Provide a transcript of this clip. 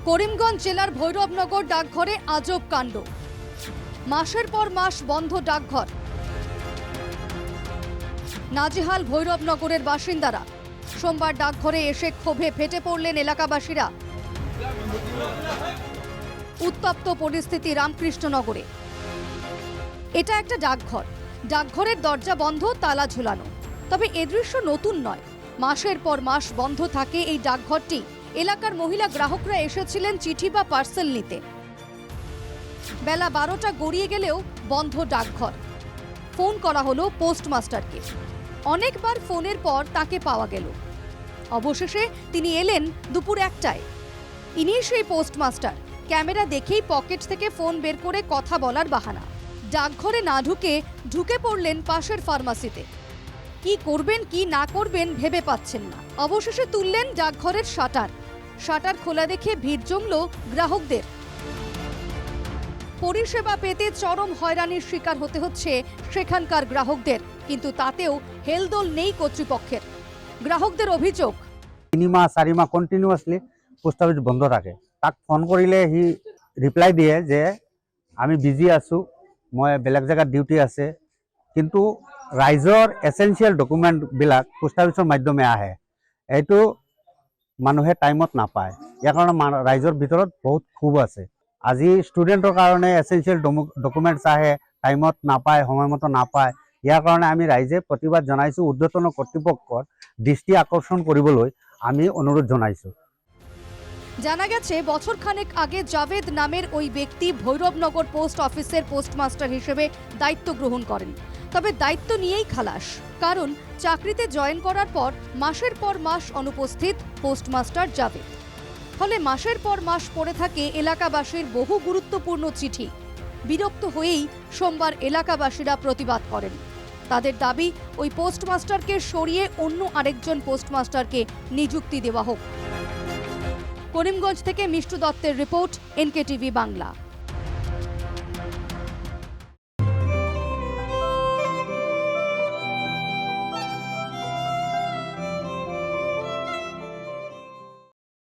করিমগঞ্জ জেলার ভৈরবনগর ডাকঘরে আজব কাণ্ড। মাসের পর মাস বন্ধ ডাকঘর। নাজেহাল ভৈরবনগরের বাসিন্দারা। সোমবার ডাকঘরে এসে ক্ষোভে ফেটে পড়লেন এলাকাবাসীরা। উত্তপ্ত পরিস্থিতি রামকৃষ্ণনগরে। এটা একটা ডাকঘর। ডাকঘরের দরজা বন্ধ, তালা ঝুলানো। তবে এ দৃশ্য নতুন নয়। মাসের পর মাস বন্ধ থাকে এই ডাকঘরটি। এলাকার মহিলা গ্রাহকরা এসেছিলেন চিঠি বা পার্সেল নিতে। বেলা 12টা গড়িয়ে গেলেও বন্ধ ডাকঘর। ফোন করা হলো পোস্টমাস্টারকে। অনেকবার ফোনের পর তাকে পাওয়া গেল। অবশেষে তিনি এলেন দুপুর 1টায়। ইনি সেই পোস্টমাস্টার। ক্যামেরা দেখেই পকেট থেকে ফোন বের করে কথা বলার বাহানা। ডাকঘরে না ঢুকে পড়লেন পাশের ফার্মাসিতে। কি করবেন কি না করবেন ভেবে পাচ্ছেন না। অবশেষে তুললেন ডাকঘরের শাটার। শাটার খোলা দেখে ভিড় জমল গ্রাহকদের। পরিষেবা পেতে চরম হয়রানির শিকার হতে হচ্ছে সেখানকার গ্রাহকদের, কিন্তু তাতেও হেলদোল নেই কর্তৃপক্ষের। গ্রাহকদের অভিযোগ, 3 মাহ 4 মাহ কন্টিনিউয়াসলি পোস্ট অফিস বন্ধ থাকে। তাক ফোন কৰিলে হি রিপ্লাই দিয়ে যে আমি বিজি আছো, মই বেলেগ জায়গাত ডিউটি আছে, কিন্তু রাইজৰ এসেনশিয়াল ডকুমেণ্টবিলাক পোস্ট অফিসৰ মাধ্যমে আহে। এইটো মানুহে টাইমত নাপায়। ইয়াৰ কাৰণে ৰাইজৰ ভিতৰত বহুত ক্ষোভ আছে। আজি ষ্টুডেণ্টৰ কাৰণে এসেনশিয়াল ডকুমেণ্টছ আহে, টাইমত নাপায়, সময়মতো নাপায়। ইয়াৰ কাৰণে আমি ৰাইজে প্ৰতিবাদ জনাইছো। ঊৰ্ধ্বতন কৰ্তৃপক্ষৰ দৃষ্টি আকৰ্ষণ কৰিবলৈ আমি অনুরোধ জানাইছো। জানা গেছে বছরখানেক আগে জাভেদ নামের ওই ব্যক্তি ভৈরবনগর পোস্ট অফিসের পোস্টমাস্টার হিসেবে দায়িত্ব গ্রহণ করেন। তবে দায়িত্ব নিয়েই খালাস, কারণ চাকরিতে জয়েন করার পর মাসের পর মাস অনুপস্থিত পোস্টমাস্টার জাভেদ। ফলে মাসের পর মাস পড়ে থাকে এলাকাবাসীর বহু গুরুত্বপূর্ণ চিঠি। বিরক্ত হয়েই সোমবার এলাকাবাসীরা প্রতিবাদ করেন। তাদের দাবি, ওই পোস্টমাস্টারকে সরিয়ে অন্য আরেকজন পোস্টমাস্টারকে নিযুক্তি দেওয়া হোক। করিমগঞ্জ থেকে মিষ্টু দত্তের রিপোর্ট, NKTV বাংলা।